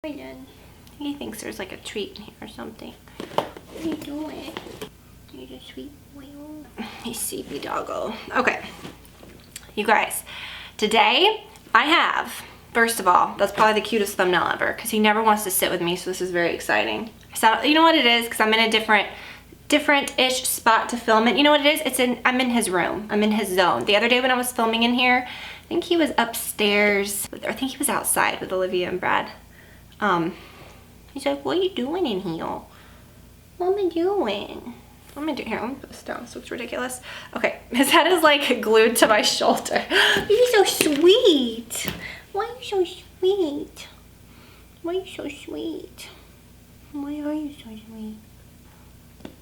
Then he thinks there's like a treat in here or something. What are you doing? You're a sweet boy. He's sleepy doggo. Okay, you guys, today I have, first of all, that's probably the cutest thumbnail ever because he never wants to sit with me, so this is very exciting. So you know what it is, because I'm in a different-ish spot to film it. You know what it is? I'm in his room. I'm in his zone. The other day when I was filming in here, I think he was upstairs, I think he was outside with Olivia and Brad. He's like, what are you doing in here? What am I doing? What am I doing? Here, let me put this down so it's ridiculous. Okay, his head is like glued to my shoulder. You're so sweet. Why are you so sweet? Why are you so sweet? Why are you so sweet?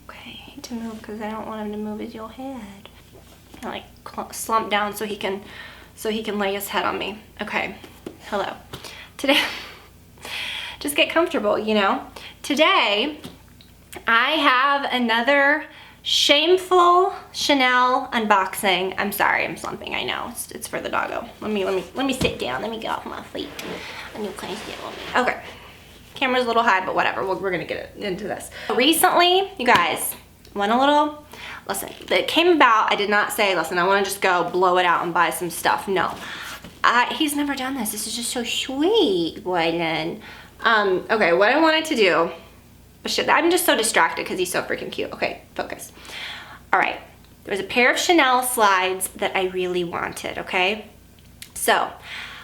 Okay, I hate to move because I don't want him to move his your head. I like slump down so he can lay his head on me. Okay, hello. Today, just get comfortable, you know. Today, I have another shameful Chanel unboxing. I'm sorry, I'm slumping. I know it's for the doggo. Let me sit down. Let me get off my feet. And you can sit on me. Okay. Camera's a little high, but whatever. We're gonna get into this. Recently, you guys, listen, it came about. I did not say, listen, I want to just go blow it out and buy some stuff. No, he's never done this. This is just so sweet, Boyden. Okay, what I wanted to do. Shit, I'm just so distracted because he's so freaking cute. Okay, focus. All right, there was a pair of Chanel slides that I really wanted, okay? So,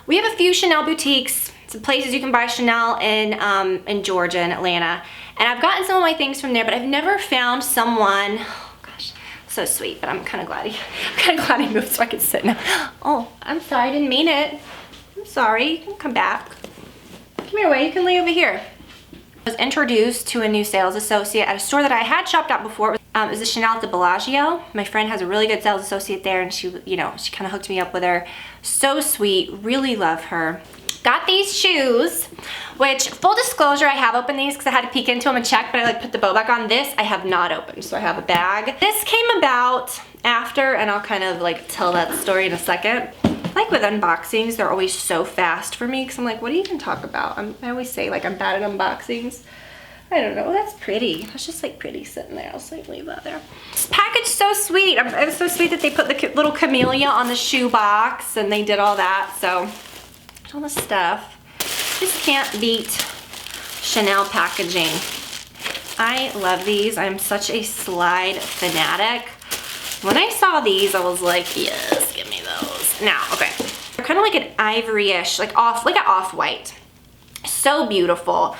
we have a few Chanel boutiques, some places you can buy Chanel in Georgia and Atlanta. And I've gotten some of my things from there, but I've never found someone, oh gosh, so sweet, but I'm kind of glad he moved so I could sit now. Oh, I'm sorry, I didn't mean it. I'm sorry, you can come back. Come here, Way, you can lay over here. I was introduced to a new sales associate at a store that I had shopped at before. It was the Chanel at the Bellagio. My friend has a really good sales associate there, and she kind of hooked me up with her. So sweet, really love her. Got these shoes, which, full disclosure, I have opened these because I had to peek into them and check, but I put the bow back on. This I have not opened, so I have a bag. This came about after, and I'll kind of tell that story in a second. Like with unboxings, they're always so fast for me because I'm like, what do you even talk about? I always say I'm bad at unboxings. I don't know, that's pretty. That's just pretty sitting there. I'll leave that there. This package so sweet. It was so sweet that they put the little camellia on the shoe box and they did all that. So, all the stuff. Just can't beat Chanel packaging. I love these. I'm such a slide fanatic. When I saw these, I was like, yes, give me those. Now, okay, they're kind of like an ivory-ish, like an off-white. So beautiful.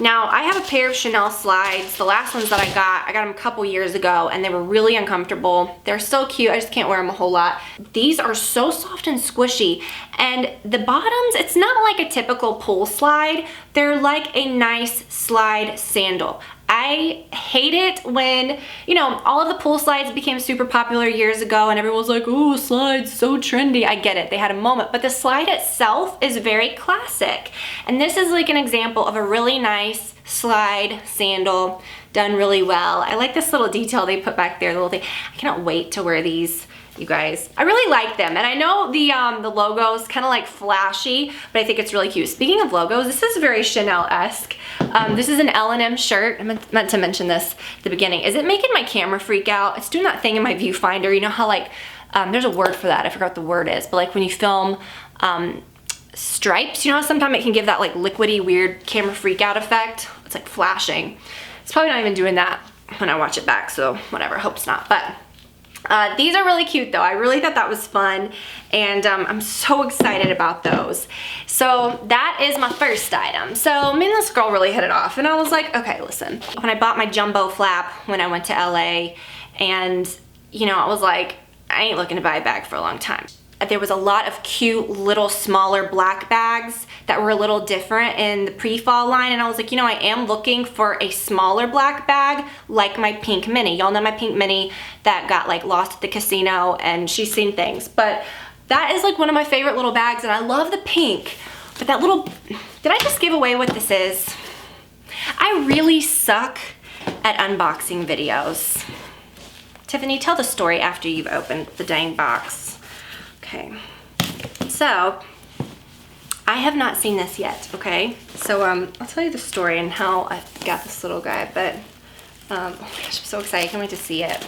Now, I have a pair of Chanel slides. The last ones that I got them a couple years ago, and they were really uncomfortable. They're so cute, I just can't wear them a whole lot. These are so soft and squishy, and the bottoms, it's not like a typical pull slide. They're like a nice slide sandal. I hate it when, all of the pull slides became super popular years ago and everyone was like, ooh, slides, so trendy. I get it, they had a moment, but the slide itself is very classic. And this is like an example of a really nice slide sandal done really well. I like this little detail they put back there, the little thing. I cannot wait to wear these, you guys. I really like them, and I know the logo is kind of flashy, but I think it's really cute. Speaking of logos, this is very Chanel-esque. This is an L&M shirt. I meant to mention this at the beginning. Is it making my camera freak out? It's doing that thing in my viewfinder. You know how there's a word for that. I forgot what the word is, but when you film stripes, you know how sometimes it can give that liquidy weird camera freak out effect? It's flashing. It's probably not even doing that when I watch it back, so whatever, hope it's not. But these are really cute though. I really thought that was fun, and I'm so excited about those. So that is my first item. So me and this girl really hit it off, and I was like, okay, listen. When I bought my jumbo flap when I went to LA, and I was like, I ain't looking to buy a bag for a long time. There was a lot of cute little smaller black bags that were a little different in the pre-fall line, and I was like, I am looking for a smaller black bag like my pink mini. Y'all know my pink mini that got lost at the casino, and she's seen things, but that is one of my favorite little bags, and I love the pink. But that little, did I just give away what this is? I really suck at unboxing videos. Tiffany, tell the story after you've opened the dang box. Okay, so I have not seen this yet, okay? So I'll tell you the story and how I got this little guy, but oh my gosh, I'm so excited. I can't wait to see it.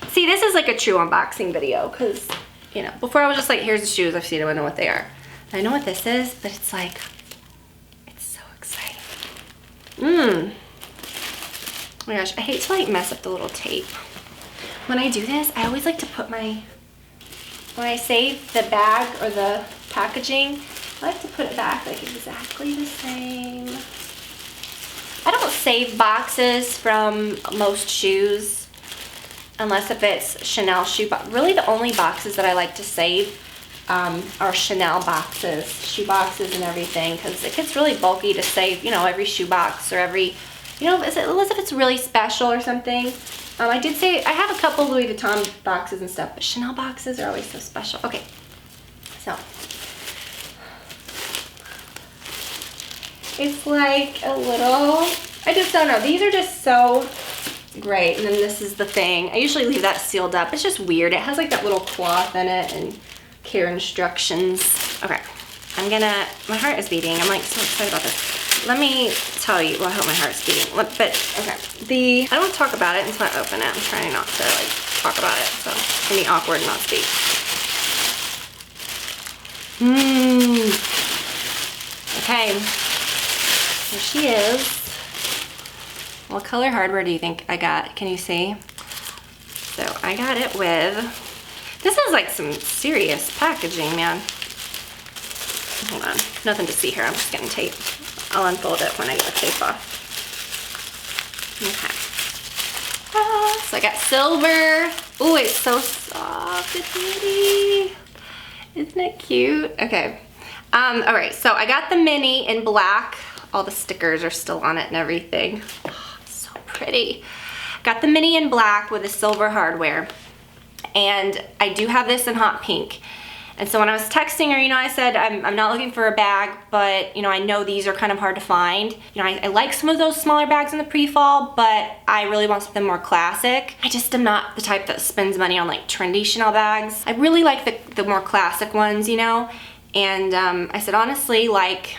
See, this is like a true unboxing video because, you know, before I was just like, here's the shoes, I've seen them, I know what they are. I know what this is, but it's like, it's so exciting. Oh my gosh, I hate to like mess up the little tape. When I do this, I always like to put my, when I save the bag or the packaging, I like to put it back like exactly the same. I don't save boxes from most shoes unless if it's Chanel shoe, but really the only boxes that I like to save are Chanel boxes, shoe boxes and everything, because it gets really bulky to save, you know, every shoe box or every, you know, unless if it's really special or something. I did say I have a couple Louis Vuitton boxes and stuff, but Chanel boxes are always so special. Okay, so it's like a little, I just don't know. These are just so great. And then this is the thing. I usually leave that sealed up. It's just weird. It has like that little cloth in it and care instructions. Okay, I'm gonna, my heart is beating. I'm like so excited about this. Let me tell you, well, I hope my heart's beating. But, okay, I don't want to talk about it until I open it. I'm trying not to like talk about it. So it's gonna be awkward and not speak. Okay. Here she is. What color hardware do you think I got? Can you see? So I got it with, this is like some serious packaging, man. Hold on, nothing to see here. I'm just getting tape. I'll unfold it when I get the tape off. Okay. So I got silver. Oh, it's so soft. It's pretty. Isn't it cute? Okay. All right, so I got the mini in black. All the stickers are still on it and everything. Oh, it's so pretty. Got the mini in black with the silver hardware. And I do have this in hot pink. And so when I was texting her, you know, I said, I'm not looking for a bag, but, you know, I know these are kind of hard to find. You know, I like some of those smaller bags in the pre-fall, but I really want something more classic. I just am not the type that spends money on like trendy Chanel bags. I really like the more classic ones, you know. And I said, honestly, like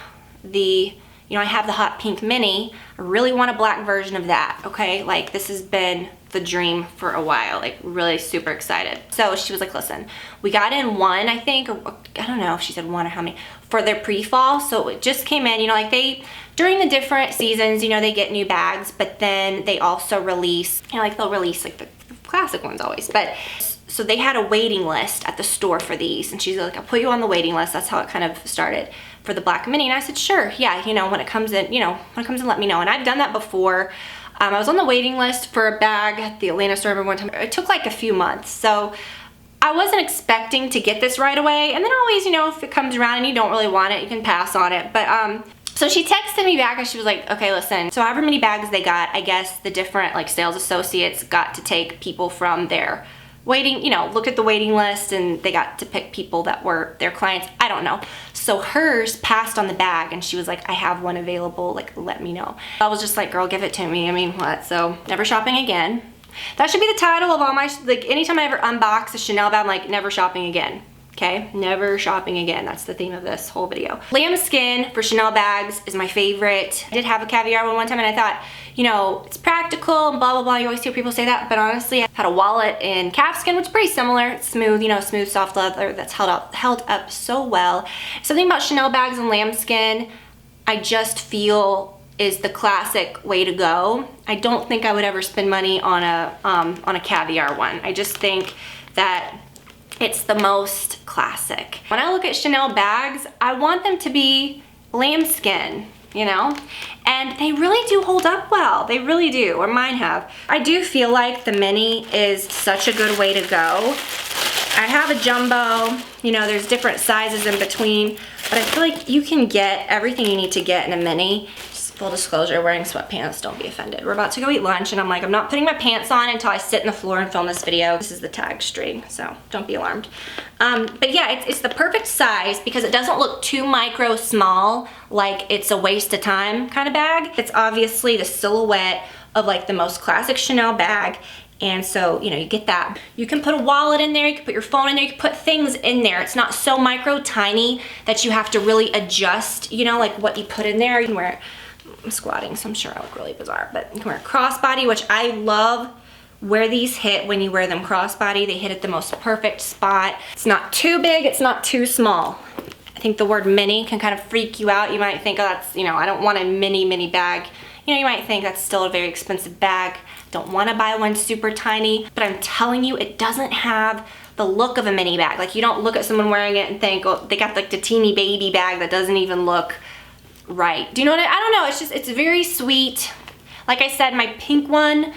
you know, I have the hot pink mini. I really want a black version of that, okay? Like, this has been the dream for a while, like really super excited. So she was like, listen, we got in one, I think, or I don't know if she said one or how many, for their pre-fall. So it just came in, you know, like during the different seasons, you know, they get new bags, but then they also release, you know, like they'll release like the classic ones always, but so they had a waiting list at the store for these, and she's like, I'll put you on the waiting list. That's how it kind of started for the black mini. And I said, sure, yeah, you know, when it comes in, you know, when it comes in, let me know. And I've done that before. I was on the waiting list for a bag at the Atlanta store one time. It took like a few months, so I wasn't expecting to get this right away. And then always, you know, if it comes around and you don't really want it, you can pass on it. But so she texted me back and she was like, okay, listen, so however many bags they got, I guess the different like sales associates got to take people from their waiting, you know, look at the waiting list, and they got to pick people that were their clients. I don't know. So hers passed on the bag, and she was like, I have one available, like, let me know. I was just like, girl, give it to me. I mean, what? So never shopping again. That should be the title of all my, like, anytime I ever unbox a Chanel bag, I'm like, never shopping again. Okay, never shopping again. That's the theme of this whole video. Lambskin for Chanel bags is my favorite. I did have a caviar one time, and I thought, you know, it's practical and blah, blah, blah. You always hear people say that, but honestly, I had a wallet in calfskin, which is pretty similar. It's smooth, you know, smooth, soft leather that's held up so well. Something about Chanel bags and lambskin, I just feel is the classic way to go. I don't think I would ever spend money on a caviar one. I just think that it's the most classic. When I look at Chanel bags, I want them to be lambskin, you know? And they really do hold up well. They really do, or mine have. I do feel like the mini is such a good way to go. I have a jumbo, you know, there's different sizes in between, but I feel like you can get everything you need to get in a mini. Full disclosure, wearing sweatpants, don't be offended. We're about to go eat lunch, and I'm like, I'm not putting my pants on until I sit on the floor and film this video. This is the tag string, so don't be alarmed. But yeah, it's the perfect size because it doesn't look too micro small, like it's a waste of time kind of bag. It's obviously the silhouette of like the most classic Chanel bag. And so, you know, you get that. You can put a wallet in there, you can put your phone in there, you can put things in there. It's not so micro tiny that you have to really adjust, you know, like what you put in there. You can wear, I'm squatting, so I'm sure I look really bizarre, but you can wear a crossbody, which I love where these hit when you wear them crossbody. They hit at the most perfect spot. It's not too big, it's not too small. I think the word mini can kind of freak you out. You might think, oh, that's, you know, I don't want a mini bag. You know, you might think that's still a very expensive bag. Don't want to buy one super tiny, but I'm telling you, it doesn't have the look of a mini bag. Like, you don't look at someone wearing it and think, oh, they got like the teeny baby bag that doesn't even look right. Do you know what I don't know, it's just, it's very sweet. Like I said, my pink one,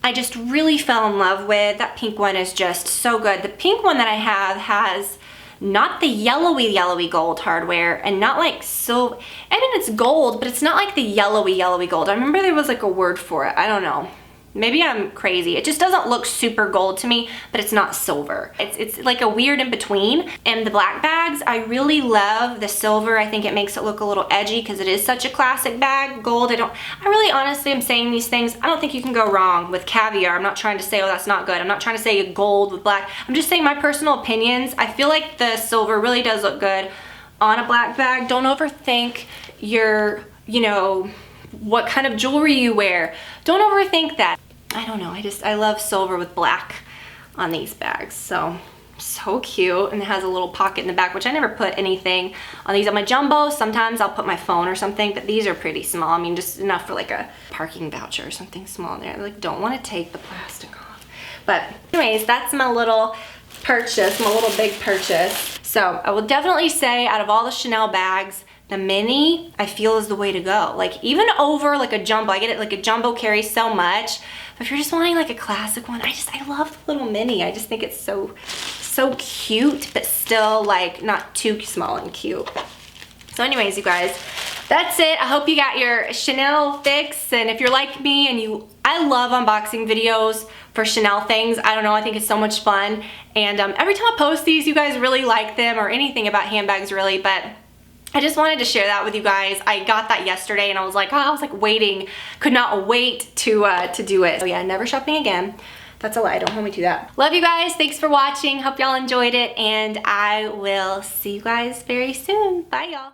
I just really fell in love with. That pink one is just so good. The pink one that I have has not the yellowy gold hardware, and not like so, I mean, it's gold, but it's not like the yellowy gold. I remember there was like a word for it. I don't know. Maybe I'm crazy. It just doesn't look super gold to me, but it's not silver. It's like a weird in between. And the black bags, I really love the silver. I think it makes it look a little edgy because it is such a classic bag. Gold, I really honestly am saying these things. I don't think you can go wrong with caviar. I'm not trying to say, oh, that's not good. I'm not trying to say gold with black. I'm just saying my personal opinions. I feel like the silver really does look good on a black bag. Don't overthink your, you know, what kind of jewelry you wear. Don't overthink that. I don't know, I love silver with black on these bags. So cute. And it has a little pocket in the back, which I never put anything on these. On my jumbo, sometimes I'll put my phone or something, but these are pretty small. I mean, just enough for like a parking voucher or something small in there. I like, don't want to take the plastic off. But anyways, that's my little purchase, my little big purchase. So I will definitely say, out of all the Chanel bags, the mini, I feel, is the way to go. Like, even over like a jumbo, I get it, like a jumbo carries so much. But if you're just wanting like a classic one, I love the little mini. I just think it's so cute, but still like not too small and cute. So anyways, you guys, that's it. I hope you got your Chanel fix. And if you're like me and I love unboxing videos for Chanel things. I don't know, I think it's so much fun. And every time I post these, you guys really like them, or anything about handbags really, but I just wanted to share that with you guys. I got that yesterday and I was like, oh, I was like waiting, could not wait to do it. So yeah, never shopping again. That's a lie, don't hold me to that. Love you guys, thanks for watching. Hope y'all enjoyed it, and I will see you guys very soon. Bye y'all.